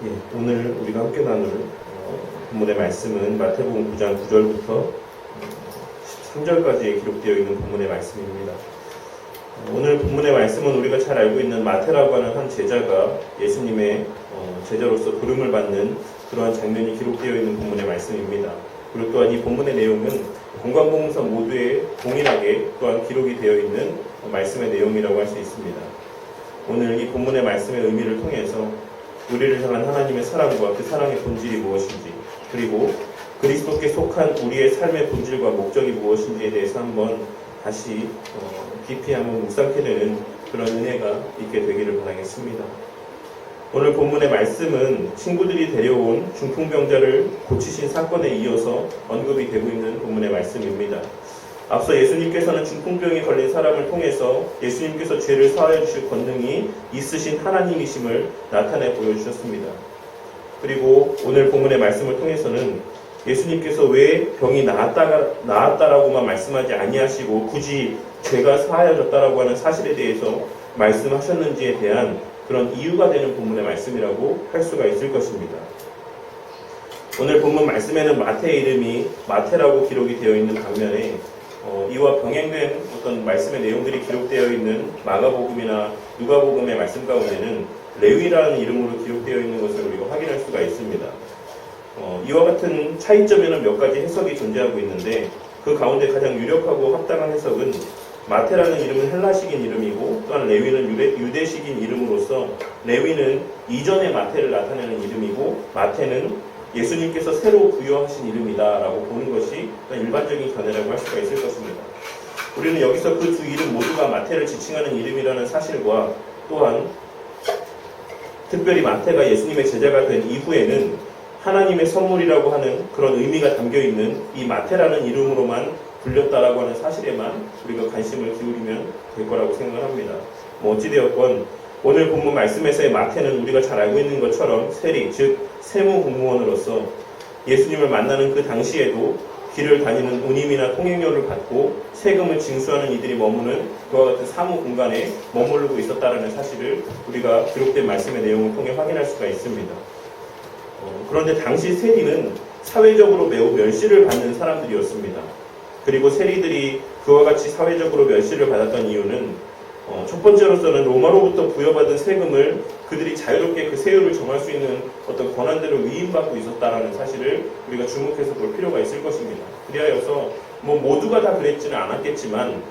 예, 오늘 우리가 함께 나눌 본문의 말씀은 마태복음 9장 9절부터 13절까지 기록되어 있는 본문의 말씀입니다. 오늘 본문의 말씀은 우리가 잘 알고 있는 마태라고 하는 한 제자가 예수님의 제자로서 부름을 받는 그러한 장면이 기록되어 있는 본문의 말씀입니다. 그리고 또한 이 본문의 내용은 건강복음서 모두에 동일하게 또한 기록이 되어 있는 말씀의 내용이라고 할 수 있습니다. 오늘 이 본문의 말씀의 의미를 통해서 우리를 향한 하나님의 사랑과 그 사랑의 본질이 무엇인지, 그리고 그리스도께 속한 우리의 삶의 본질과 목적이 무엇인지에 대해서 한번 다시 깊이 한번 묵상케 되는 그런 은혜가 있게 되기를 바라겠습니다. 오늘 본문의 말씀은 친구들이 데려온 중풍병자를 고치신 사건에 이어서 언급이 되고 있는 본문의 말씀입니다. 앞서 예수님께서는 중풍병에 걸린 사람을 통해서 예수님께서 죄를 사하여 주실 권능이 있으신 하나님이심을 나타내 보여주셨습니다. 그리고 오늘 본문의 말씀을 통해서는 예수님께서 왜 병이 나았다라고만 말씀하지 아니하시고 굳이 죄가 사하여졌다라고 하는 사실에 대해서 말씀하셨는지에 대한 그런 이유가 되는 본문의 말씀이라고 할 수가 있을 것입니다. 오늘 본문 말씀에는 마태의 이름이 마태라고 기록이 되어 있는 반면에 이와 병행된 어떤 말씀의 내용들이 기록되어 있는 마가복음이나 누가복음의 말씀 가운데는 레위라는 이름으로 기록되어 있는 것을 우리가 확인할 수가 있습니다. 이와 같은 차이점에는 몇 가지 해석이 존재하고 있는데 그 가운데 가장 유력하고 합당한 해석은 마태라는 이름은 헬라식인 이름이고 또한 레위는 유대식인 이름으로서 레위는 이전의 마태를 나타내는 이름이고 마태는 예수님께서 새로 부여하신 이름이다라고 보는 것이 일반적인 견해라고 할 수가 있을 것입니다. 우리는 여기서 그 두 이름 모두가 마태를 지칭하는 이름이라는 사실과 또한 특별히 마태가 예수님의 제자가 된 이후에는 하나님의 선물이라고 하는 그런 의미가 담겨있는 이 마태라는 이름으로만 불렸다라고 하는 사실에만 우리가 관심을 기울이면 될 거라고 생각을 합니다. 어찌되었건 오늘 본문 말씀에서의 마태는 우리가 잘 알고 있는 것처럼 세리, 즉 세무공무원으로서 예수님을 만나는 그 당시에도 길을 다니는 운임이나 통행료를 받고 세금을 징수하는 이들이 머무는 그와 같은 사무 공간에 머무르고 있었다는 사실을 우리가 기록된 말씀의 내용을 통해 확인할 수가 있습니다. 그런데 당시 세리는 사회적으로 매우 멸시를 받는 사람들이었습니다. 그리고 세리들이 그와 같이 사회적으로 멸시를 받았던 이유는 첫 번째로서는 로마로부터 부여받은 세금을 그들이 자유롭게 그 세율을 정할 수 있는 어떤 권한들을 위임받고 있었다는 사실을 우리가 주목해서 볼 필요가 있을 것입니다. 그리하여서 모두가 다 그랬지는 않았겠지만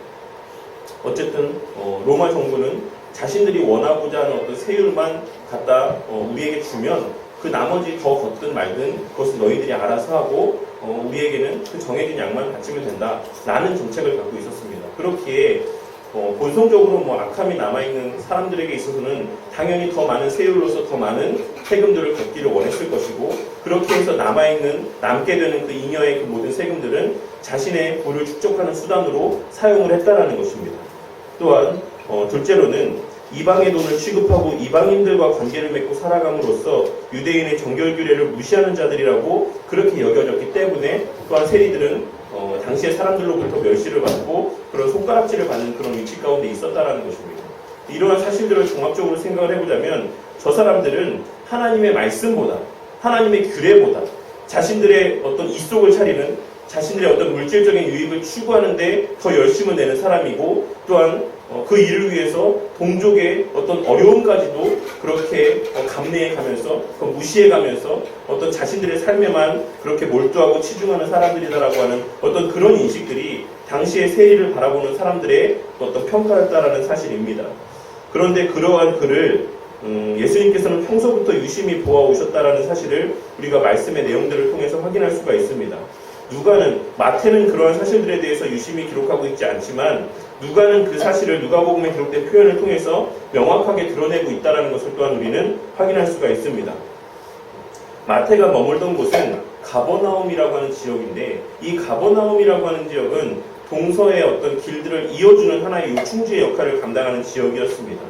어쨌든 로마 정부는 자신들이 원하고자 하는 어떤 세율만 갖다 우리에게 주면 그 나머지 더 걷든 말든 그것은 너희들이 알아서 하고 우리에게는 그 정해진 양만 바치면 된다라는 정책을 갖고 있었습니다. 그렇기에 본성적으로 악함이 남아있는 사람들에게 있어서는 당연히 더 많은 세율로서 더 많은 세금들을 걷기를 원했을 것이고 그렇게 해서 남게 되는 그 잉여의 그 모든 세금들은 자신의 부를 축적하는 수단으로 사용을 했다라는 것입니다. 또한 둘째로는 이방의 돈을 취급하고 이방인들과 관계를 맺고 살아감으로써 유대인의 정결규례를 무시하는 자들이라고 그렇게 여겨졌기 때문에 또한 세리들은 당시의 사람들로부터 멸시를 받고 그런 손가락질을 받는 그런 위치 가운데 있었다라는 것입니다. 이러한 사실들을 종합적으로 생각을 해보자면 저 사람들은 하나님의 말씀보다 하나님의 규례보다 자신들의 어떤 이속을 차리는 자신들의 어떤 물질적인 유익을 추구하는데 더 열심을 내는 사람이고 또한 그 일을 위해서 동족의 어떤 어려움까지도 그렇게 감내해가면서 무시해가면서 어떤 자신들의 삶에만 그렇게 몰두하고 치중하는 사람들이다라고 하는 어떤 그런 인식들이 당시의 세리를 바라보는 사람들의 어떤 평가였다라는 사실입니다. 그런데 그러한 그를 예수님께서는 평소부터 유심히 보아오셨다라는 사실을 우리가 말씀의 내용들을 통해서 확인할 수가 있습니다. 마태는 그러한 사실들에 대해서 유심히 기록하고 있지 않지만 누가는 그 사실을 누가복음에 기록된 표현을 통해서 명확하게 드러내고 있다는 것을 또한 우리는 확인할 수가 있습니다. 마태가 머물던 곳은 가버나움이라고 하는 지역인데 이 가버나움이라고 하는 지역은 동서의 어떤 길들을 이어주는 하나의 요충지의 역할을 감당하는 지역이었습니다.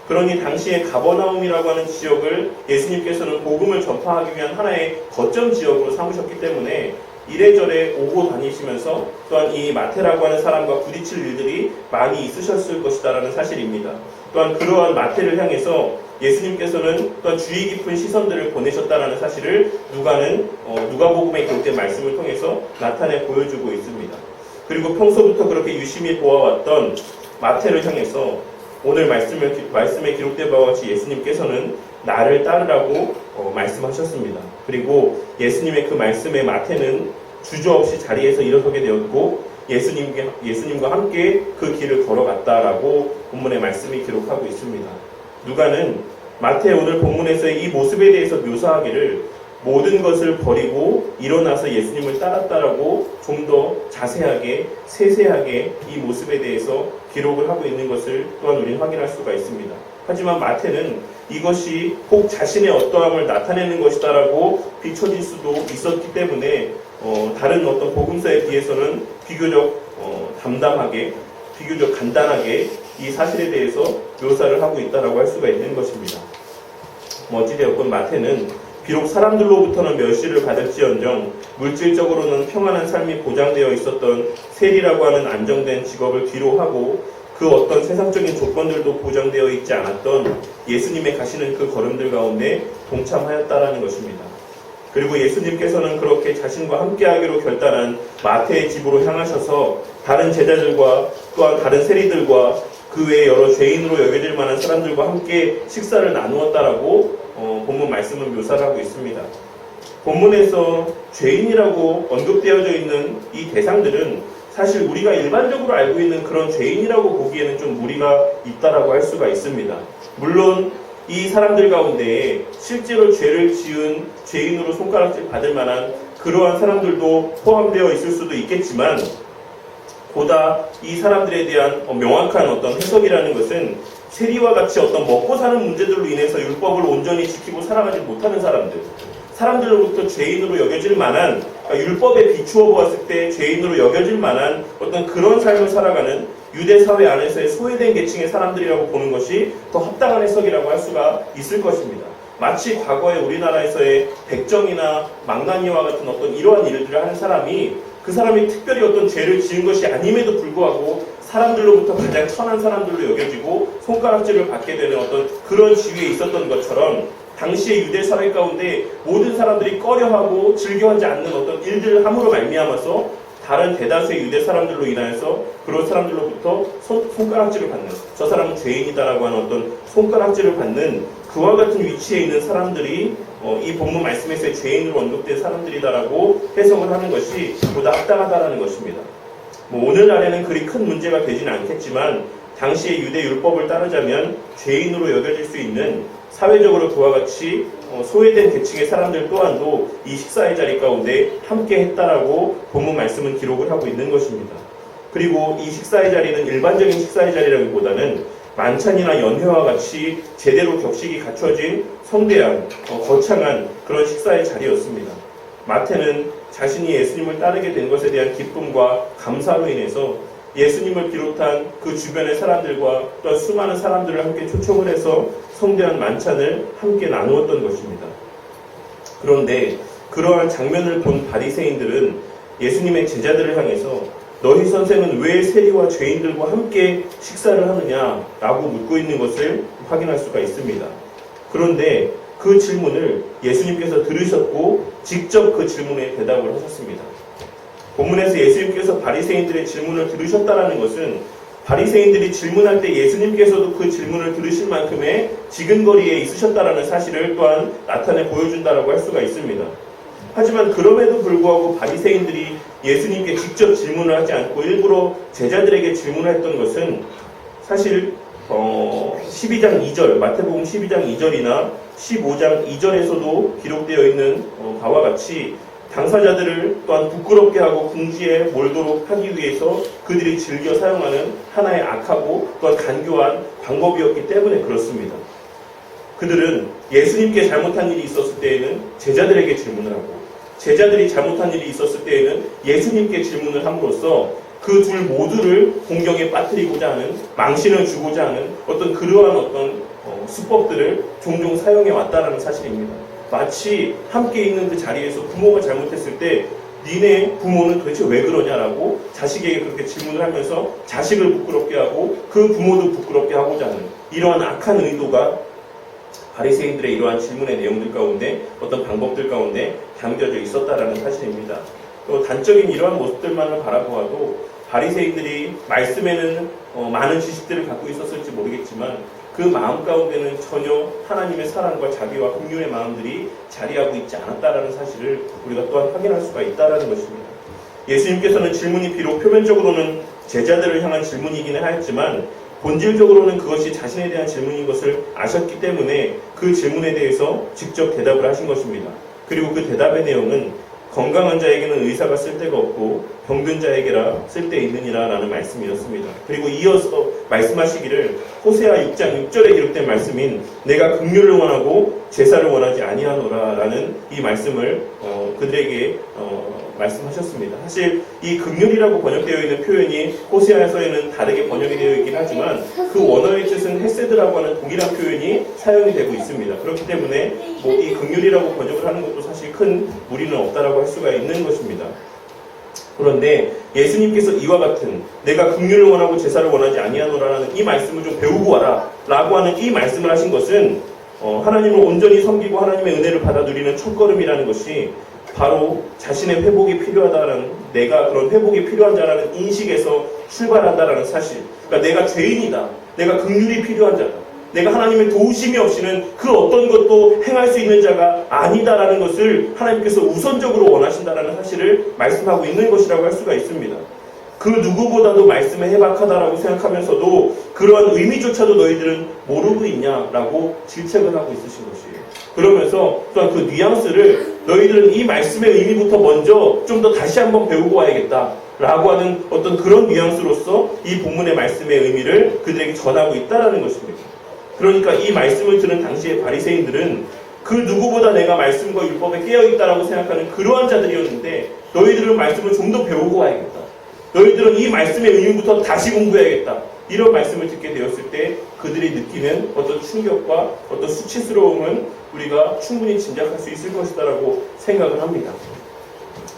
그러니 당시에 가버나움이라고 하는 지역을 예수님께서는 복음을 전파하기 위한 하나의 거점 지역으로 삼으셨기 때문에 이래저래 오고 다니시면서 또한 이 마태라고 하는 사람과 부딪힐 일들이 많이 있으셨을 것이다라는 사실입니다. 또한 그러한 마태를 향해서 예수님께서는 또한 주의 깊은 시선들을 보내셨다라는 사실을 누가복음에 기록된 말씀을 통해서 나타내 보여주고 있습니다. 그리고 평소부터 그렇게 유심히 보아왔던 마태를 향해서 오늘 말씀에 기록된 바와 같이 예수님께서는 나를 따르라고 말씀하셨습니다. 그리고 예수님의 그 말씀에 마태는 주저없이 자리에서 일어서게 되었고 예수님과 함께 그 길을 걸어갔다라고 본문의 말씀이 기록하고 있습니다. 누가는 마태 오늘 본문에서의 이 모습에 대해서 묘사하기를 모든 것을 버리고 일어나서 예수님을 따랐다라고 좀 더 자세하게 세세하게 이 모습에 대해서 기록을 하고 있는 것을 또한 우리는 확인할 수가 있습니다. 하지만 마태는 이것이 꼭 자신의 어떠함을 나타내는 것이다라고 비춰질 수도 있었기 때문에 다른 어떤 복음서에 비해서는 비교적 담담하게 비교적 간단하게 이 사실에 대해서 묘사를 하고 있다라고 할 수가 있는 것입니다. 어찌되었건 마태는 비록 사람들로부터는 멸시를 받을지언정 물질적으로는 평안한 삶이 보장되어 있었던 세리라고 하는 안정된 직업을 뒤로하고 그 어떤 세상적인 조건들도 보장되어 있지 않았던 예수님의 가시는 그 걸음들 가운데 동참하였다라는 것입니다. 그리고 예수님께서는 그렇게 자신과 함께하기로 결단한 마태의 집으로 향하셔서 다른 제자들과 또한 다른 세리들과 그 외에 여러 죄인으로 여겨질 만한 사람들과 함께 식사를 나누었다라고 본문 말씀은 묘사를 하고 있습니다. 본문에서 죄인이라고 언급되어져 있는 이 대상들은 사실 우리가 일반적으로 알고 있는 그런 죄인이라고 보기에는 좀 무리가 있다라고 할 수가 있습니다. 물론 이 사람들 가운데 실제로 죄를 지은 죄인으로 손가락질 받을 만한 그러한 사람들도 포함되어 있을 수도 있겠지만 보다 이 사람들에 대한 명확한 어떤 해석이라는 것은 세리와 같이 어떤 먹고 사는 문제들로 인해서 율법을 온전히 지키고 살아가지 못하는 사람들로부터 죄인으로 여겨질 만한, 그러니까 율법에 비추어 보았을 때 죄인으로 여겨질 만한 어떤 그런 삶을 살아가는 유대 사회 안에서의 소외된 계층의 사람들이라고 보는 것이 더 합당한 해석이라고 할 수가 있을 것입니다. 마치 과거에 우리나라에서의 백정이나 망나니와 같은 어떤 이러한 일들을 하는 사람이 그 사람이 특별히 어떤 죄를 지은 것이 아님에도 불구하고 사람들로부터 가장 천한 사람들로 여겨지고 손가락질을 받게 되는 어떤 그런 지위에 있었던 것처럼 당시의 유대 사회 가운데 모든 사람들이 꺼려하고 즐겨하지 않는 어떤 일들을 함으로 말미암아서 다른 대다수의 유대 사람들로 인하여서 그런 사람들로부터 손가락질을 받는, 저 사람은 죄인이다라고 하는 어떤 손가락질을 받는 그와 같은 위치에 있는 사람들이 이 본문 말씀에서의 죄인으로 언급된 사람들이다라고 해석을 하는 것이 보다 합당하다라는 것입니다. 오늘날에는 그리 큰 문제가 되지는 않겠지만 당시의 유대 율법을 따르자면 죄인으로 여겨질 수 있는 사회적으로 그와 같이 소외된 계층의 사람들 또한도 이 식사의 자리 가운데 함께 했다라고 본문 말씀은 기록을 하고 있는 것입니다. 그리고 이 식사의 자리는 일반적인 식사의 자리라기보다는 만찬이나 연회와 같이 제대로 격식이 갖춰진 성대한 거창한 그런 식사의 자리였습니다. 마태는 자신이 예수님을 따르게 된 것에 대한 기쁨과 감사로 인해서 예수님을 비롯한 그 주변의 사람들과 또 수많은 사람들을 함께 초청을 해서 성대한 만찬을 함께 나누었던 것입니다. 그런데 그러한 장면을 본 바리새인들은 예수님의 제자들을 향해서 너희 선생은 왜 세리와 죄인들과 함께 식사를 하느냐라고 묻고 있는 것을 확인할 수가 있습니다. 그런데 그 질문을 예수님께서 들으셨고 직접 그 질문에 대답을 하셨습니다. 본문에서 예수님께서 바리새인들의 질문을 들으셨다는 것은 바리새인들이 질문할 때 예수님께서도 그 질문을 들으실 만큼의 지근거리에 있으셨다는 사실을 또한 나타내 보여준다라고 할 수가 있습니다. 하지만 그럼에도 불구하고 바리새인들이 예수님께 직접 질문을 하지 않고 일부러 제자들에게 질문을 했던 것은 사실 12장 2절, 마태복음 12장 2절이나 15장 2절에서도 기록되어 있는 바와 같이 당사자들을 또한 부끄럽게 하고 궁지에 몰도록 하기 위해서 그들이 즐겨 사용하는 하나의 악하고 또한 간교한 방법이었기 때문에 그렇습니다. 그들은 예수님께 잘못한 일이 있었을 때에는 제자들에게 질문을 하고 제자들이 잘못한 일이 있었을 때에는 예수님께 질문을 함으로써 그 둘 모두를 공경에 빠뜨리고자 하는, 망신을 주고자 하는 어떤 그러한 어떤 수법들을 종종 사용해 왔다는 사실입니다. 마치 함께 있는 그 자리에서 부모가 잘못했을 때 니네 부모는 도대체 왜 그러냐라고 자식에게 그렇게 질문을 하면서 자식을 부끄럽게 하고 그 부모도 부끄럽게 하고자 하는 이러한 악한 의도가 바리새인들의 이러한 질문의 내용들 가운데 어떤 방법들 가운데 담겨져 있었다라는 사실입니다. 또 단적인 이러한 모습들만을 바라보아도 바리새인들이 말씀에는 많은 지식들을 갖고 있었을지 모르겠지만 그 마음 가운데는 전혀 하나님의 사랑과 자비와 긍휼의 마음들이 자리하고 있지 않았다라는 사실을 우리가 또한 확인할 수가 있다라는 것입니다. 예수님께서는 질문이 비록 표면적으로는 제자들을 향한 질문이기는 하였지만 본질적으로는 그것이 자신에 대한 질문인 것을 아셨기 때문에 그 질문에 대해서 직접 대답을 하신 것입니다. 그리고 그 대답의 내용은 건강한 자에게는 의사가 쓸데가 없고 병든 자에게라 쓸데있느니라 라는 말씀이었습니다. 그리고 이어서 말씀하시기를 호세아 6장 6절에 기록된 말씀인 내가 긍휼을 원하고 제사를 원하지 아니하노라 라는 이 말씀을 그들에게 말씀하셨습니다. 사실 이 긍휼이라고 번역되어 있는 표현이 호세아서에는 다르게 번역이 되어 있긴 하지만 그 원어의 뜻은 헤세드라고 하는 동일한 표현이 사용이 되고 있습니다. 그렇기 때문에 이 긍휼이라고 번역을 하는 것도 사실 큰 무리는 없다라고 할 수가 있는 것입니다. 그런데 예수님께서 이와 같은 내가 긍휼을 원하고 제사를 원하지 아니하노라라는 이 말씀을 좀 배우고 와라 라고 하는 이 말씀을 하신 것은 하나님을 온전히 섬기고 하나님의 은혜를 받아 누리는 첫걸음이라는 것이 바로 자신의 회복이 필요하다라는, 내가 그런 회복이 필요한 자라는 인식에서 출발한다라는 사실. 그러니까 내가 죄인이다. 내가 긍휼이 필요한 자다. 내가 하나님의 도우심이 없이는 그 어떤 것도 행할 수 있는 자가 아니다라는 것을 하나님께서 우선적으로 원하신다라는 사실을 말씀하고 있는 것이라고 할 수가 있습니다. 그 누구보다도 말씀에 해박하다라고 생각하면서도 그러한 의미조차도 너희들은 모르고 있냐라고 질책을 하고 있으신 것이에요. 그러면서 또한 그 뉘앙스를 너희들은 이 말씀의 의미부터 먼저 좀 더 다시 한번 배우고 와야겠다 라고 하는 어떤 그런 뉘앙스로서 이 본문의 말씀의 의미를 그들에게 전하고 있다는 것입니다. 그러니까 이 말씀을 들은 당시의 바리새인들은 그 누구보다 내가 말씀과 율법에 깨어있다라고 생각하는 그러한 자들이었는데 너희들은 말씀을 좀 더 배우고 와야겠다. 너희들은 이 말씀의 의미부터 다시 공부해야겠다. 이런 말씀을 듣게 되었을 때 그들이 느끼는 어떤 충격과 어떤 수치스러움은 우리가 충분히 짐작할 수 있을 것이다라고 생각을 합니다.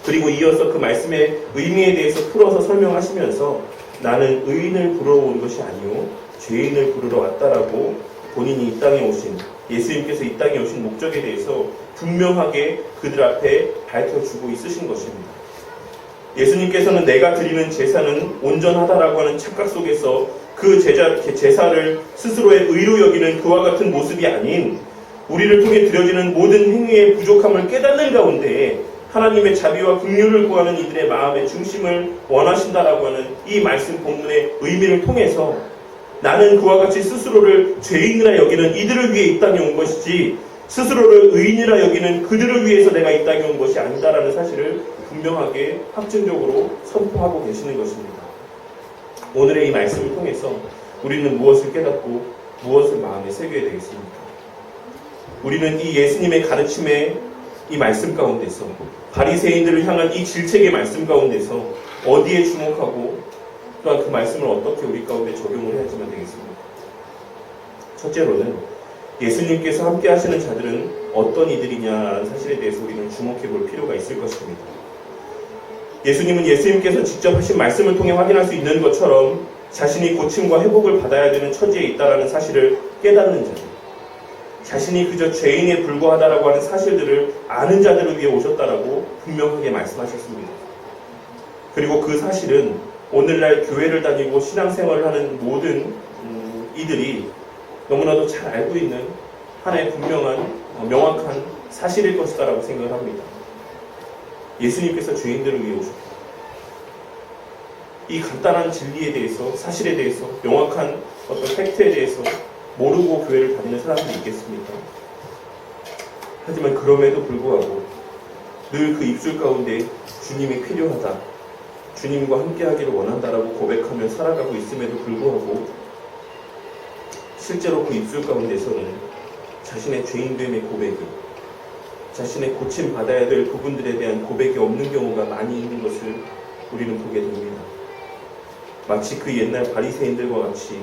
그리고 이어서 그 말씀의 의미에 대해서 풀어서 설명하시면서 나는 의인을 부르러 온 것이 아니오 죄인을 부르러 왔다라고 본인이 이 땅에 오신, 예수님께서 이 땅에 오신 목적에 대해서 분명하게 그들 앞에 밝혀주고 있으신 것입니다. 예수님께서는 내가 드리는 제사는 온전하다라고 하는 착각 속에서 그 제사를 스스로의 의로 여기는 그와 같은 모습이 아닌 우리를 통해 드려지는 모든 행위의 부족함을 깨닫는 가운데 하나님의 자비와 긍휼을 구하는 이들의 마음의 중심을 원하신다라고 하는 이 말씀 본문의 의미를 통해서 나는 그와 같이 스스로를 죄인이라 여기는 이들을 위해 이 땅에 온 것이지 스스로를 의인이라 여기는 그들을 위해서 내가 이 땅에 온 것이 아니다라는 사실을 분명하게 확증적으로 선포하고 계시는 것입니다. 오늘의 이 말씀을 통해서 우리는 무엇을 깨닫고 무엇을 마음에 새겨야 되겠습니까? 우리는 이 예수님의 가르침의 이 말씀 가운데서 바리새인들을 향한 이 질책의 말씀 가운데서 어디에 주목하고 또한 그 말씀을 어떻게 우리 가운데 적용을 해야지만 되겠습니까? 첫째로는 예수님께서 함께 하시는 자들은 어떤 이들이냐라는 사실에 대해서 우리는 주목해 볼 필요가 있을 것입니다. 예수님께서 직접 하신 말씀을 통해 확인할 수 있는 것처럼 자신이 고침과 회복을 받아야 되는 처지에 있다는 사실을 깨닫는 자들, 자신이 그저 죄인에 불과하다라고 하는 사실들을 아는 자들을 위해 오셨다라고 분명하게 말씀하셨습니다. 그리고 그 사실은 오늘날 교회를 다니고 신앙생활을 하는 모든 이들이 너무나도 잘 알고 있는 하나의 명확한 사실일 것이다라고 생각을 합니다. 예수님께서 죄인들을 위해 오셨다. 이 간단한 진리에 대해서, 사실에 대해서, 명확한 어떤 팩트에 대해서 모르고 교회를 다니는 사람들이 있겠습니까? 하지만 그럼에도 불구하고 늘 그 입술 가운데 주님이 필요하다, 주님과 함께하기를 원한다라고 고백하며 살아가고 있음에도 불구하고 실제로 그 입술 가운데서는 자신의 죄인됨의 고백이, 자신의 고침받아야 될 부분들에 대한 고백이 없는 경우가 많이 있는 것을 우리는 보게 됩니다. 마치 그 옛날 바리새인들과 같이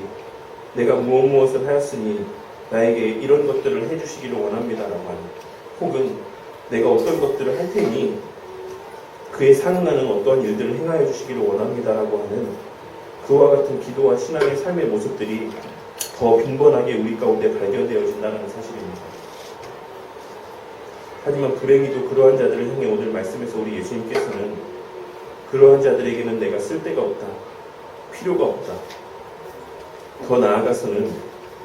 내가 무엇을 하였으니 나에게 이런 것들을 해주시기를 원합니다라고 하는, 혹은 내가 어떤 것들을 할 테니 그에 상응하는 어떠한 일들을 행하여 주시기를 원합니다라고 하는 그와 같은 기도와 신앙의 삶의 모습들이 더 더 빈번하게 우리 가운데 발견되어진다는 사실입니다. 하지만 불행히도 그러한 자들을 향해 오늘 말씀에서 우리 예수님께서는 그러한 자들에게는 내가 쓸데가 없다, 필요가 없다. 더 나아가서는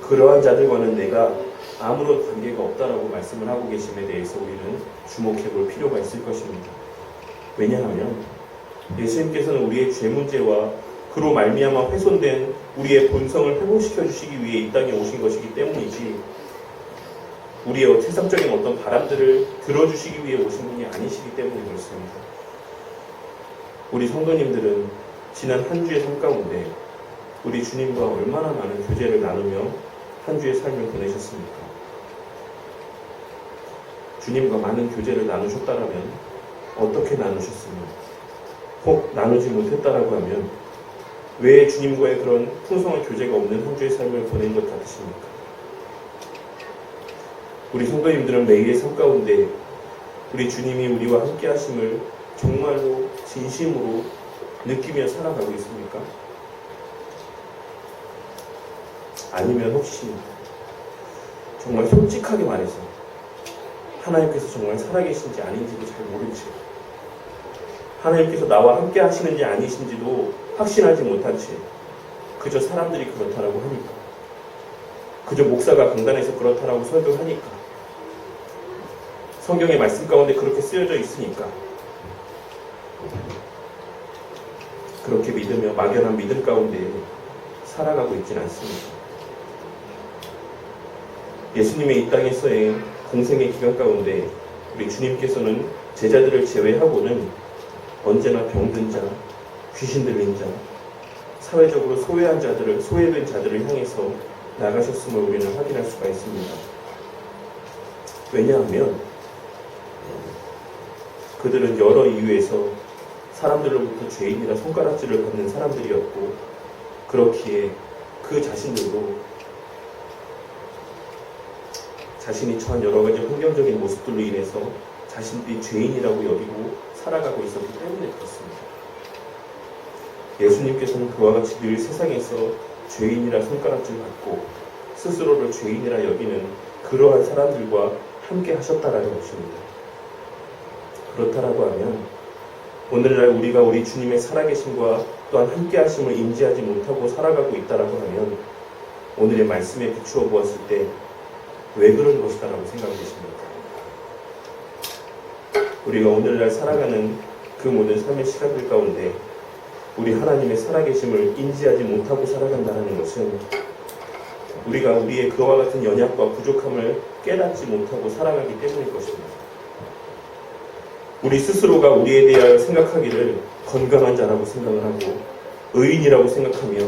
그러한 자들과는 내가 아무런 관계가 없다라고 말씀을 하고 계심에 대해서 우리는 주목해 볼 필요가 있을 것입니다. 왜냐하면 예수님께서는 우리의 죄 문제와 그로 말미암아 훼손된 우리의 본성을 회복시켜 주시기 위해 이 땅에 오신 것이기 때문이지 우리의 세상적인 어떤 바람들을 들어주시기 위해 오신 분이 아니시기 때문에 그렇습니다. 우리 성도님들은 지난 한 주의 삶 가운데 우리 주님과 얼마나 많은 교제를 나누며 한 주의 삶을 보내셨습니까? 주님과 많은 교제를 나누셨다라면 어떻게 나누셨으며 혹 나누지 못했다라고 하면 왜 주님과의 그런 풍성한 교제가 없는 한 주의 삶을 보낸 것 같으십니까? 우리 성도님들은 매일의 삶 가운데 우리 주님이 우리와 함께 하심을 정말로 진심으로 느끼며 살아가고 있습니까? 아니면 혹시 정말 솔직하게 말해서 하나님께서 정말 살아계신지 아닌지도 잘 모른 채 하나님께서 나와 함께 하시는지 아니신지도 확신하지 못한 채 그저 사람들이 그렇다라고 하니까 그저 목사가 강단에서 그렇다라고 설교하니까 성경의 말씀 가운데 그렇게 쓰여져 있으니까 그렇게 믿으며 막연한 믿음 가운데 살아가고 있지는 않습니다. 예수님의 이 땅에서의 공생의 기간 가운데 우리 주님께서는 제자들을 제외하고는 언제나 병든 자, 귀신 들린 자, 사회적으로 소외된 자들을 향해서 나가셨음을 우리는 확인할 수가 있습니다. 왜냐하면 그들은 여러 이유에서 사람들로부터 죄인이라 손가락질을 받는 사람들이었고 그렇기에 그 자신들도 자신이 처한 여러 가지 환경적인 모습들로 인해서 자신들이 죄인이라고 여기고 살아가고 있었기 때문에 그렇습니다. 예수님께서는 그와 같이 늘 세상에서 죄인이라 손가락질 받고 스스로를 죄인이라 여기는 그러한 사람들과 함께 하셨다라는 것입니다. 그렇다라고 하면 오늘날 우리가 우리 주님의 살아계심과 또한 함께 하심을 인지하지 못하고 살아가고 있다라고 하면 오늘의 말씀에 비추어 보았을 때 왜 그런 것이다라고 생각되십니까? 우리가 오늘날 살아가는 그 모든 삶의 시간들 가운데 우리 하나님의 살아계심을 인지하지 못하고 살아간다는 것은 우리가 우리의 그와 같은 연약과 부족함을 깨닫지 못하고 살아가기 때문일 것입니다. 우리 스스로가 우리에 대하여 생각하기를 건강한 자라고 생각을 하고 의인이라고 생각하며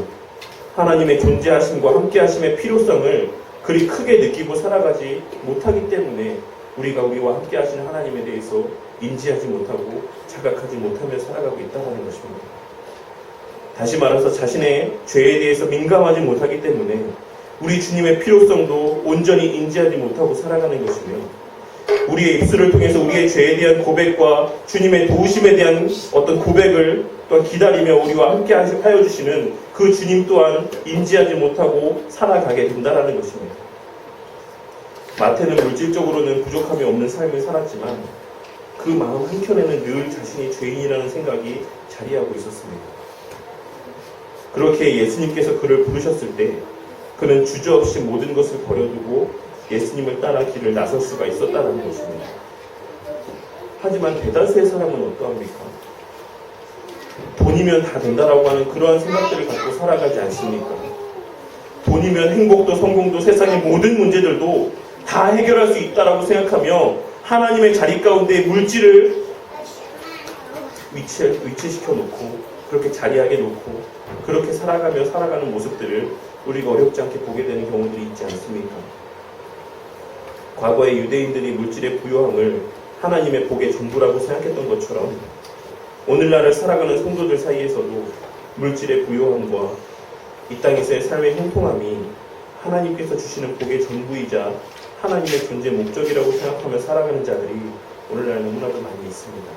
하나님의 존재하심과 함께하심의 필요성을 그리 크게 느끼고 살아가지 못하기 때문에 우리가 우리와 함께하시는 하나님에 대해서 인지하지 못하고 자각하지 못하며 살아가고 있다는 것입니다. 다시 말해서 자신의 죄에 대해서 민감하지 못하기 때문에 우리 주님의 필요성도 온전히 인지하지 못하고 살아가는 것이며 우리의 입술을 통해서 우리의 죄에 대한 고백과 주님의 도우심에 대한 어떤 고백을 또한 기다리며 우리와 함께 하여 주시는 그 주님 또한 인지하지 못하고 살아가게 된다는 것입니다. 마태는 물질적으로는 부족함이 없는 삶을 살았지만 그 마음 한켠에는 늘 자신이 죄인이라는 생각이 자리하고 있었습니다. 그렇게 예수님께서 그를 부르셨을 때 그는 주저없이 모든 것을 버려두고 예수님을 따라 길을 나설 수가 있었다는 것입니다. 하지만 대다수의 사람은 어떠합니까? 돈이면 다 된다라고 하는 그러한 생각들을 갖고 살아가지 않습니까? 돈이면 행복도 성공도 세상의 모든 문제들도 다 해결할 수 있다라고 생각하며 하나님의 자리 가운데 물질을 위치시켜 놓고 그렇게 자리하게 놓고 그렇게 살아가는 모습들을 우리가 어렵지 않게 보게 되는 경우들이 있지 않습니까? 과거의 유대인들이 물질의 부요함을 하나님의 복의 전부라고 생각했던 것처럼 오늘날을 살아가는 성도들 사이에서도 물질의 부요함과 이 땅에서의 삶의 형통함이 하나님께서 주시는 복의 전부이자 하나님의 존재 목적이라고 생각하며 살아가는 자들이 오늘날 너무나도 많이 있습니다.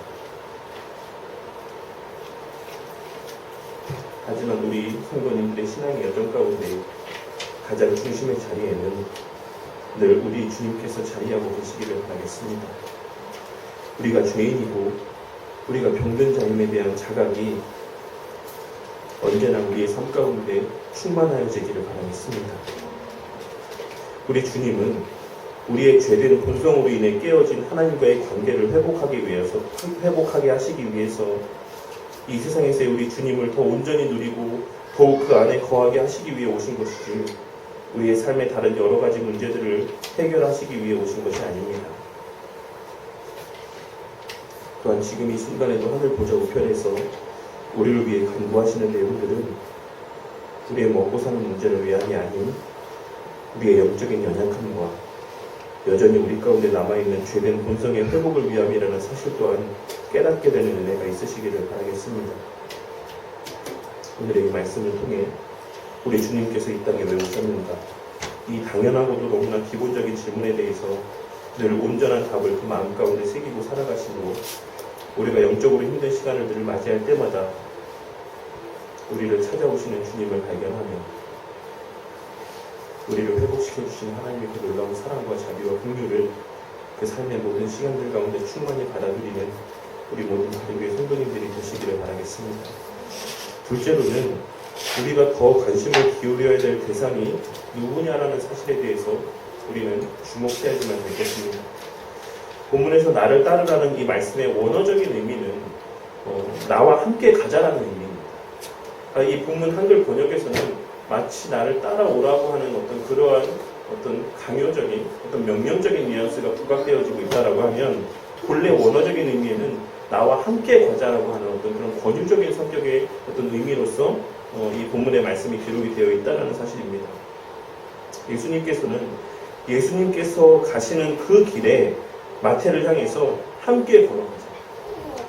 하지만 우리 성도님들의 신앙의 여정 가운데 가장 중심의 자리에는 늘 우리 주님께서 자리하고 계시기를 바라겠습니다. 우리가 죄인이고 우리가 병든 자임에 대한 자각이 언제나 우리의 삶 가운데 충만하여지기를 바라겠습니다. 우리 주님은 우리의 죄된 본성으로 인해 깨어진 하나님과의 관계를 회복하게 하시기 위해서 이 세상에서의 우리 주님을 더 온전히 누리고 더욱 그 안에 거하게 하시기 위해 오신 것이지 우리의 삶의 다른 여러 가지 문제들을 해결하시기 위해 오신 것이 아닙니다. 또한 지금 이 순간에도 하늘 보좌 우편에서 우리를 위해 간구하시는 내용들은 우리의 먹고 사는 문제를 위함이 아닌 우리의 영적인 연약함과 여전히 우리 가운데 남아있는 죄된 본성의 회복을 위함이라는 사실 또한 깨닫게 되는 은혜가 있으시기를 바라겠습니다. 오늘의 이 말씀을 통해 우리 주님께서 이 땅에 왜 오셨는가, 이 당연하고도 너무나 기본적인 질문에 대해서 늘 온전한 답을 그 마음 가운데 새기고 살아가시므로 우리가 영적으로 힘든 시간을 늘 맞이할 때마다 우리를 찾아오시는 주님을 발견하며 우리를 회복시켜 주시는 하나님의 그 놀라운 사랑과 자비와 긍휼을 그 삶의 모든 시간들 가운데 충만히 받아들이는 우리 모든 가족의 성도님들이 되시기를 바라겠습니다. 둘째로는 우리가 더 관심을 기울여야 될 대상이 누구냐라는 사실에 대해서 우리는 주목해야지만 되겠습니다. 본문에서 나를 따르라는 이 말씀의 원어적인 의미는 나와 함께 가자라는 의미입니다. 이 본문 한글 번역에서는 마치 나를 따라오라고 하는 어떤 그러한 어떤 강요적인 어떤 명령적인 뉘앙스가 부각되어지고 있다라고 하면 본래 원어적인 의미에는 나와 함께 가자라고 하는 어떤 그런 권유적인 성격의 어떤 의미로서 이 본문의 말씀이 기록이 되어 있다는 사실입니다. 예수님께서 가시는 그 길에 마태를 향해서 함께 걸어가자.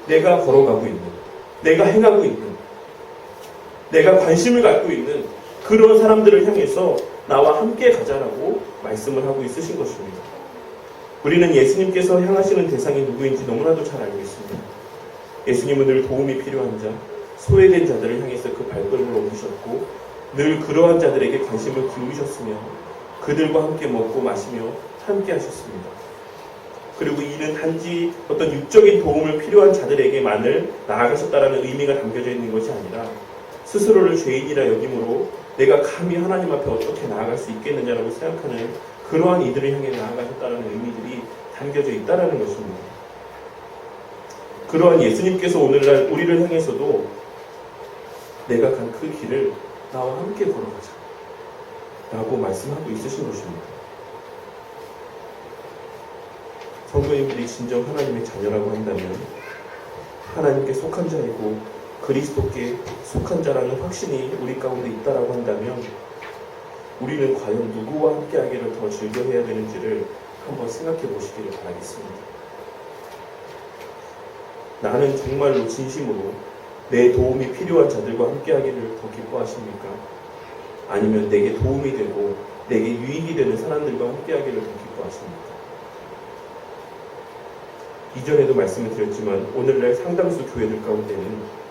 내가 걸어가고 있는, 내가 행하고 있는, 내가 관심을 갖고 있는 그런 사람들을 향해서 나와 함께 가자라고 말씀을 하고 있으신 것입니다. 우리는 예수님께서 향하시는 대상이 누구인지 너무나도 잘 알고 있습니다. 예수님은 늘 도움이 필요한 자, 소외된 자들을 향해서 그 발걸음을 옮기셨고 늘 그러한 자들에게 관심을 기울이셨으며 그들과 함께 먹고 마시며 함께 하셨습니다. 그리고 이는 단지 어떤 육적인 도움을 필요한 자들에게만을 나아가셨다라는 의미가 담겨져 있는 것이 아니라 스스로를 죄인이라 여김으로 내가 감히 하나님 앞에 어떻게 나아갈 수 있겠느냐라고 생각하는 그러한 이들을 향해 나아가셨다는 의미들이 담겨져 있다는 것입니다. 그러한 예수님께서 오늘날 우리를 향해서도 내가 간 그 길을 나와 함께 걸어가자 라고 말씀하고 있으신 것입니다. 성도님들이 진정 하나님의 자녀라고 한다면 하나님께 속한 자이고 그리스도께 속한 자라는 확신이 우리 가운데 있다라고 한다면 우리는 과연 누구와 함께하기를 더 즐겨해야 되는지를 한번 생각해 보시기를 바라겠습니다. 나는 정말로 진심으로 내 도움이 필요한 자들과 함께하기를 더 기뻐하십니까? 아니면 내게 도움이 되고 내게 유익이 되는 사람들과 함께하기를 더 기뻐하십니까? 이전에도 말씀을 드렸지만 오늘날 상당수 교회들 가운데는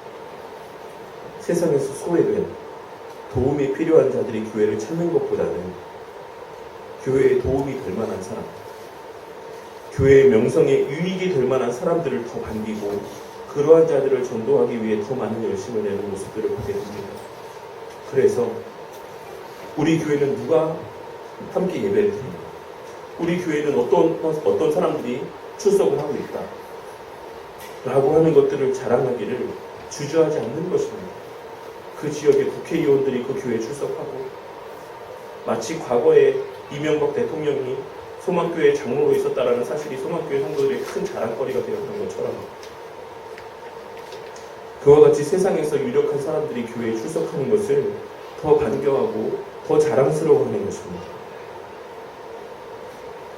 세상에서 소외된 도움이 필요한 자들이 교회를 찾는 것보다는 교회에 도움이 될 만한 사람, 교회의 명성에 유익이 될 만한 사람들을 더 반기고 그러한 자들을 전도하기 위해 더 많은 열심을 내는 모습들을 보게 됩니다. 그래서 우리 교회는 누가 함께 예배를 드립니다. 우리 교회는 어떤 사람들이 출석을 하고 있다 라고 하는 것들을 자랑하기를 주저하지 않는 것입니다. 그 지역의 국회의원들이 그 교회에 출석하고 마치 과거에 이명박 대통령이 소망교회 장로로 있었다라는 사실이 소망교회 성도들의 큰 자랑거리가 되었던 것처럼 그와 같이 세상에서 유력한 사람들이 교회에 출석하는 것을 더 반겨하고 더 자랑스러워하는 것입니다.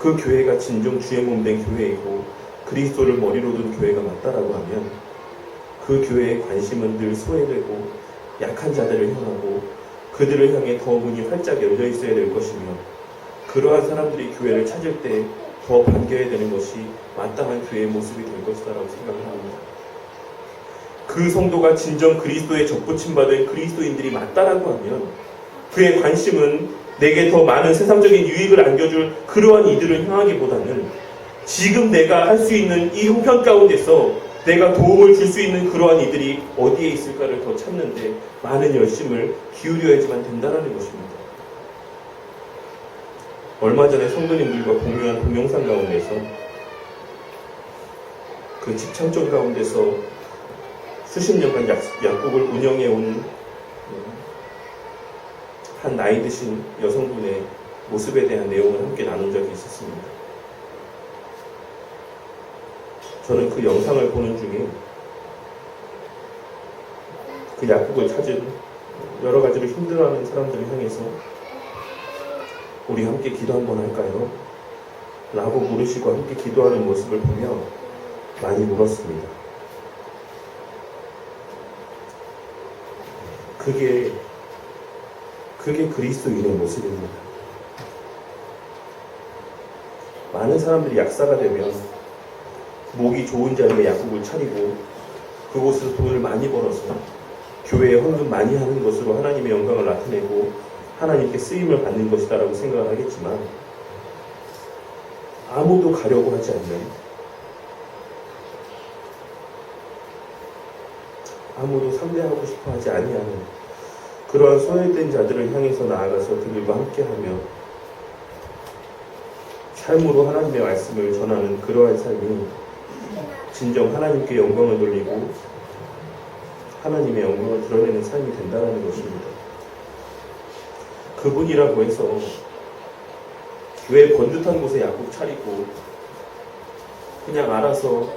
그 교회가 진정 주의 몸된 교회이고 그리스도를 머리로 둔 교회가 맞다라고 하면 그 교회의 관심은 늘 소외되고 약한 자들을 향하고 그들을 향해 더 문이 활짝 열려 있어야 될 것이며 그러한 사람들이 교회를 찾을 때 더 반겨야 되는 것이 마땅한 교회의 모습이 될 것이다라고 생각을 합니다. 그 성도가 진정 그리스도에 접붙임 받은 그리스도인들이 맞다라고 하면 그의 관심은 내게 더 많은 세상적인 유익을 안겨줄 그러한 이들을 향하기보다는 지금 내가 할 수 있는 이 형편 가운데서 내가 도움을 줄 수 있는 그러한 이들이 어디에 있을까를 더 찾는데 많은 열심을 기울여야지만 된다는 것입니다. 얼마 전에 성도님들과 공유한 동영상 가운데서 그 집창촌 가운데서 수십 년간 약국을 운영해 온 한 나이 드신 여성분의 모습에 대한 내용을 함께 나눈 적이 있었습니다. 저는 그 영상을 보는 중에 그 약국을 찾은 여러 가지로 힘들어하는 사람들을 향해서 우리 함께 기도 한번 할까요? 라고 물으시고 함께 기도하는 모습을 보며 많이 울었습니다. 그게 그리스도인의 모습입니다. 많은 사람들이 약사가 되면 목이 좋은 자리에 약국을 차리고 그곳에서 돈을 많이 벌어서 교회에 헌금 많이 하는 것으로 하나님의 영광을 나타내고 하나님께 쓰임을 받는 것이다 라고 생각을 하겠지만 아무도 가려고 하지 않는, 아무도 상대하고 싶어 하지 아니하는 그러한 소외된 자들을 향해서 나아가서 그들과 함께하며 삶으로 하나님의 말씀을 전하는 그러한 삶이 진정 하나님께 영광을 돌리고 하나님의 영광을 드러내는 삶이 된다는 것입니다. 그분이라고 해서 왜 번듯한 곳에 약국 차리고 그냥 알아서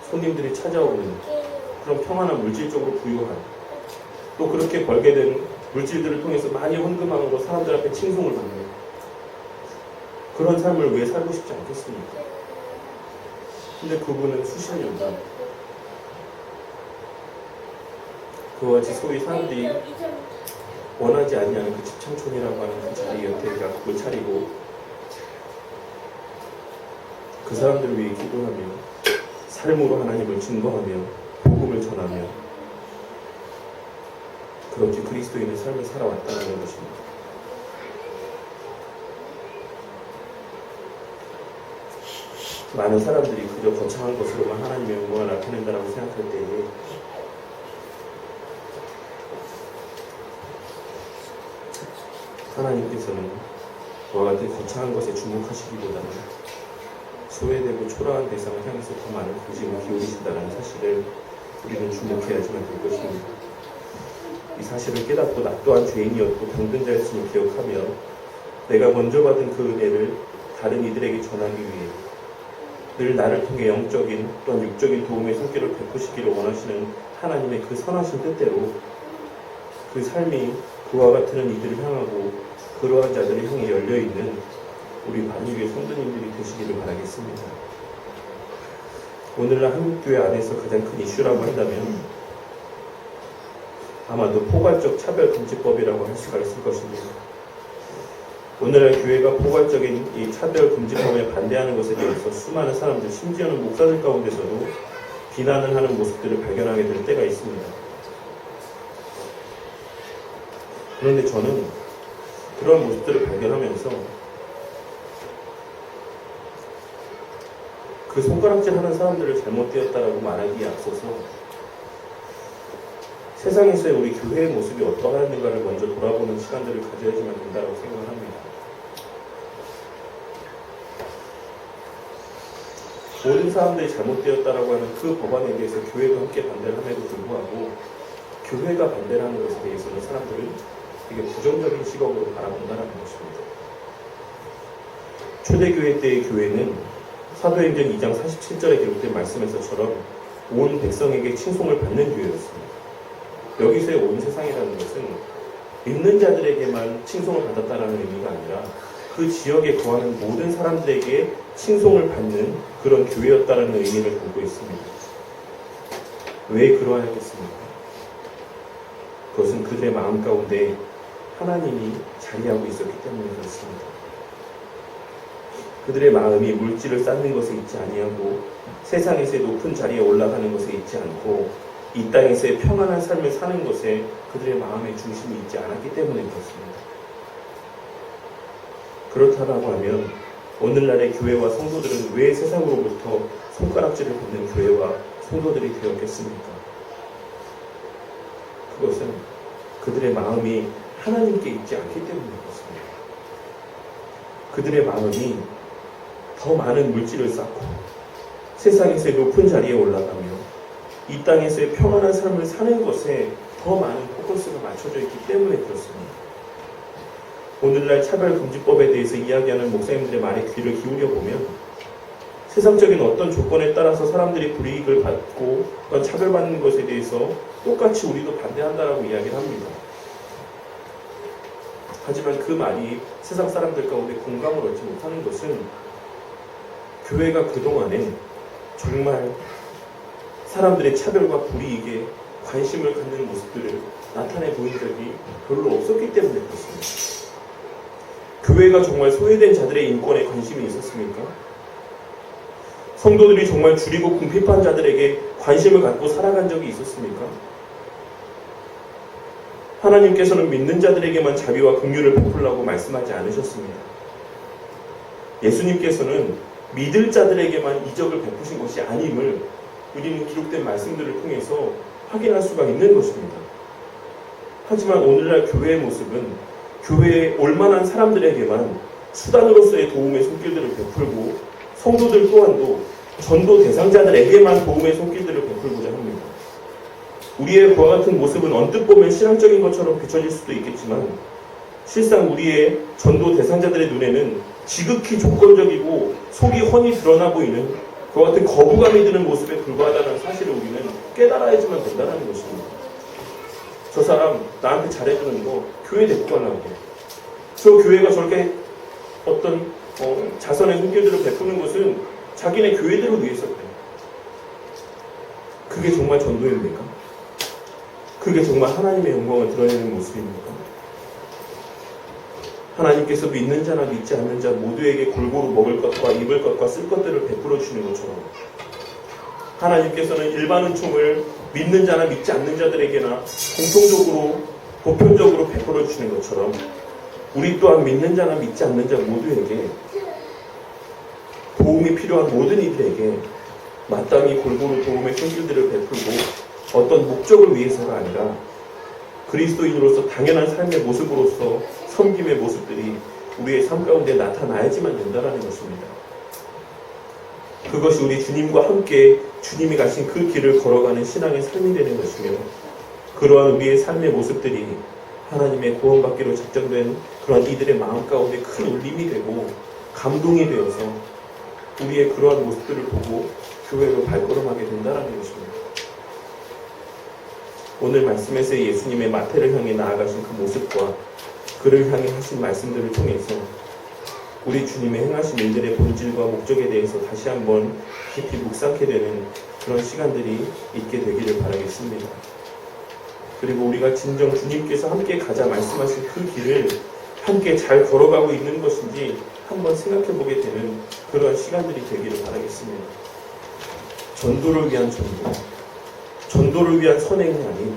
손님들이 찾아오는 그런 평안한 물질적으로 부유한, 또 그렇게 벌게 된 물질들을 통해서 많이 헌금함으로 사람들 앞에 칭송을 받는 그런 삶을 왜 살고 싶지 않겠습니까? 근데 그분은 수십 년간 그와 같이 소위 사람들이 원하지 아니하는 그 집창촌이라고 하는 그 자리 옆에 약국을 차리고 그 사람들을 위해 기도하며 삶으로 하나님을 증거하며 복음을 전하며 그렇게 그리스도인의 삶을 살아왔다는 것입니다. 많은 사람들이 그저 거창한 것으로만 하나님의 영광을 나타낸다고 생각할 때에 하나님께서는 그와 같은 거창한 것에 주목하시기보다는 소외되고 초라한 대상을 향해서 더 많은 관심을 기울이신다는 사실을 우리는 주목해야지만 될 것입니다. 이 사실을 깨닫고 나 또한 죄인이었고 병든자였음을 기억하며 내가 먼저 받은 그 은혜를 다른 이들에게 전하기 위해 늘 나를 통해 영적인 또한 육적인 도움의 손길을 베푸시기를 원하시는 하나님의 그 선하신 뜻대로 그 삶이 그와 같은 이들을 향하고 그러한 자들을 향해 열려있는 우리 반유교의 성도님들이 되시기를 바라겠습니다. 오늘날 한국교회 안에서 가장 큰 이슈라고 한다면 아마도 포괄적 차별금지법이라고 할 수가 있을 것입니다. 오늘날 교회가 포괄적인 이 차별금지법에 반대하는 것에 대해서 수많은 사람들, 심지어는 목사들 가운데서도 비난을 하는 모습들을 발견하게 될 때가 있습니다. 그런데 저는 그런 모습들을 발견하면서 그 손가락질 하는 사람들을 잘못되었다라고 말하기에 앞서서 세상에서의 우리 교회의 모습이 어떠한가를 먼저 돌아보는 시간들을 가져야지만 된다고 생각을 합니다. 모든 사람들이 잘못되었다라고 하는 그 법안에 대해서 교회도 함께 반대를 함에도 불구하고 교회가 반대를 하는 것에 대해서는 사람들은 되게 부정적인 시각으로 바라본다는 것입니다. 초대교회 때의 교회는 사도행전 2장 47절에 기록된 말씀에서처럼 온 백성에게 칭송을 받는 교회였습니다. 여기서의 온 세상이라는 것은 믿는 자들에게만 칭송을 받았다는 의미가 아니라 그 지역에 거하는 모든 사람들에게 칭송을 받는 그런 교회였다는 의미를 담고 있습니다. 왜 그러하겠습니까? 그것은 그들의 마음 가운데 하나님이 자리하고 있었기 때문에 그렇습니다. 그들의 마음이 물질을 쌓는 것에 있지 아니하고 세상에서의 높은 자리에 올라가는 것에 있지 않고 이 땅에서의 평안한 삶을 사는 것에 그들의 마음의 중심이 있지 않았기 때문에 그렇습니다. 그렇다고 하면 오늘날의 교회와 성도들은 왜 세상으로부터 손가락질을 받는 교회와 성도들이 되었겠습니까? 그것은 그들의 마음이 하나님께 있지 않기 때문인 것입니다. 그들의 마음이 더 많은 물질을 쌓고 세상에서의 높은 자리에 올라가며 이 땅에서의 평안한 삶을 사는 것에 더 많은 포커스가 맞춰져 있기 때문에 그렇습니다. 오늘날 차별금지법에 대해서 이야기하는 목사님들의 말에 귀를 기울여 보면 세상적인 어떤 조건에 따라서 사람들이 불이익을 받고 차별받는 것에 대해서 똑같이 우리도 반대한다라고 이야기를 합니다. 하지만 그 말이 세상 사람들 가운데 공감을 얻지 못하는 것은 교회가 그동안에 정말 사람들의 차별과 불이익에 관심을 갖는 모습들을 나타내 보인 적이 별로 없었기 때문에 그렇습니다. 교회가 정말 소외된 자들의 인권에 관심이 있었습니까? 성도들이 정말 줄이고 궁핍한 자들에게 관심을 갖고 살아간 적이 있었습니까? 하나님께서는 믿는 자들에게만 자비와 긍휼을 베풀라고 말씀하지 않으셨습니다. 예수님께서는 믿을 자들에게만 이적을 베푸신 것이 아님을 우리는 기록된 말씀들을 통해서 확인할 수가 있는 것입니다. 하지만 오늘날 교회의 모습은 교회에 올만한 사람들에게만 수단으로서의 도움의 손길들을 베풀고 성도들 또한도 전도 대상자들에게만 도움의 손길들을 베풀고자 합니다. 우리의 그와 같은 모습은 언뜻 보면 신앙적인 것처럼 비춰질 수도 있겠지만 실상 우리의 전도 대상자들의 눈에는 지극히 조건적이고 속이 훤히 드러나 보이는 그와 같은 거부감이 드는 모습에 불과하다는 사실을 우리는 깨달아야지만 된다는 것입니다. 저 사람 나한테 잘해주는 거 교회 데리고 가려고 해. 저 교회가 저렇게 어떤 자선의 손길들을 베푸는 것은 자기네 교회들을 위해서 그래. 그게 정말 전도입니까? 그게 정말 하나님의 영광을 드러내는 모습입니까? 하나님께서 믿는 자나 믿지 않는 자 모두에게 골고루 먹을 것과 입을 것과 쓸 것들을 베풀어 주시는 것처럼 하나님께서는 일반 은총을 믿는 자나 믿지 않는 자들에게나 공통적으로 보편적으로 베풀어 주시는 것처럼 우리 또한 믿는 자나 믿지 않는 자 모두에게 도움이 필요한 모든 이들에게 마땅히 골고루 도움의 손길들을 베풀고 어떤 목적을 위해서가 아니라 그리스도인으로서 당연한 삶의 모습으로서 섬김의 모습들이 우리의 삶 가운데 나타나야지만 된다는 것입니다. 그것이 우리 주님과 함께 주님이 가신 그 길을 걸어가는 신앙의 삶이 되는 것이며 그러한 우리의 삶의 모습들이 하나님의 구원받기로 작정된 그런 이들의 마음 가운데 큰 울림이 되고 감동이 되어서 우리의 그러한 모습들을 보고 교회로 발걸음하게 된다는 것입니다. 오늘 말씀에서 예수님의 마태를 향해 나아가신 그 모습과 그를 향해 하신 말씀들을 통해서 우리 주님의 행하신 일들의 본질과 목적에 대해서 다시 한번 깊이 묵상하게 되는 그런 시간들이 있게 되기를 바라겠습니다. 그리고 우리가 진정 주님께서 함께 가자 말씀하신 그 길을 함께 잘 걸어가고 있는 것인지 한번 생각해보게 되는 그런 시간들이 되기를 바라겠습니다. 전도를 위한 전도, 전도를 위한 선행이 아닌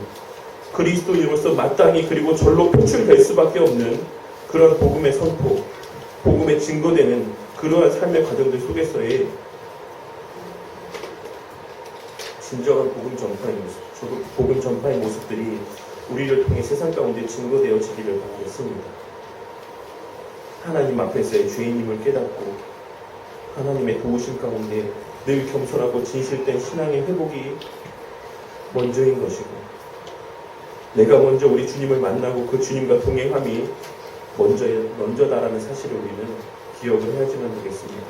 그리스도인으로서 마땅히 그리고 절로 표출될 수밖에 없는 그런 복음의 선포, 복음의 증거되는 그러한 삶의 과정들 속에서의 진정한 복음 전파의 모습들이 우리를 통해 세상 가운데 증거되어지기를 바라겠습니다. 하나님 앞에서의 죄인임을 깨닫고 하나님의 도우심 가운데 늘 겸손하고 진실된 신앙의 회복이 먼저인 것이고 내가 먼저 우리 주님을 만나고 그 주님과 동행함이 먼저다라는 사실을 우리는 기억을 해야지만 되겠습니다.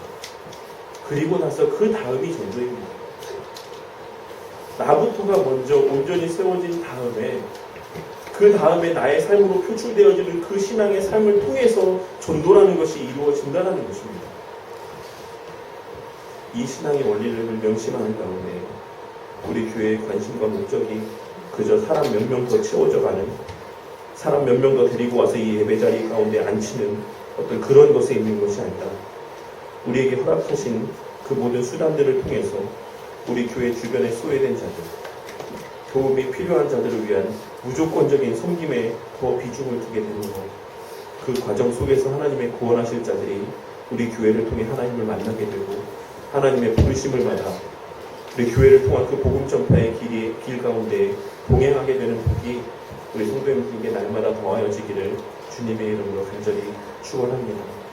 그리고 나서 그 다음이 전도입니다. 나부터가 먼저 온전히 세워진 다음에 그 다음에 나의 삶으로 표출되어지는 그 신앙의 삶을 통해서 전도라는 것이 이루어진다는 것입니다. 이 신앙의 원리를 명심하는 가운데 우리 교회의 관심과 목적이 그저 사람 몇 명 더 채워져가는 사람 몇 명 더 데리고 와서 이 예배 자리 가운데 앉히는 어떤 그런 것에 있는 것이 아니라 우리에게 허락하신 그 모든 수단들을 통해서 우리 교회 주변에 소외된 자들, 도움이 필요한 자들을 위한 무조건적인 섬김에 더 비중을 두게 되는 것, 그 과정 속에서 하나님의 구원하실 자들이 우리 교회를 통해 하나님을 만나게 되고 하나님의 부르심을 받아 우리 교회를 통한 그 복음 전파의 길 가운데 동행하게 되는 복이 우리 성도님들에게 날마다 더하여지기를 주님의 이름으로 간절히 축원합니다.